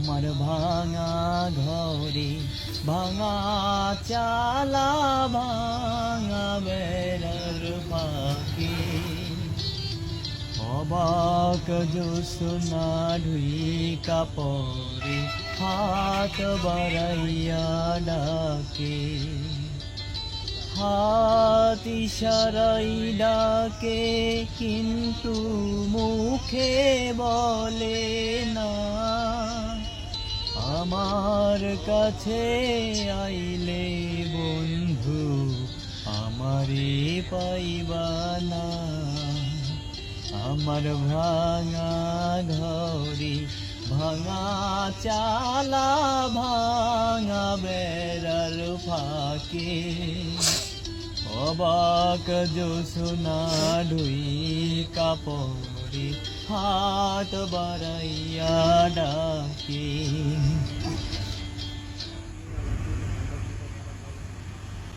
আমার ভাঙা ঘরে ভাঙা চালা ভাঙা বেড়ার পাখি অবাক জোসনা ঢুই কাপড়ে হাত বাড়াইয়া ডাকে হাত ইশারাই ডাকে কিন্তু মুখে বলে না আমার কাছে আইলে বন্ধু আমারে পাইবা না আমার ভাঙা ঘরে ভাঙা চালা ভাঙা বেড়ার ফাঁকে অবাক জোসনা ঢুই কাপড়ে হাত বাড়াইয়া ডাকে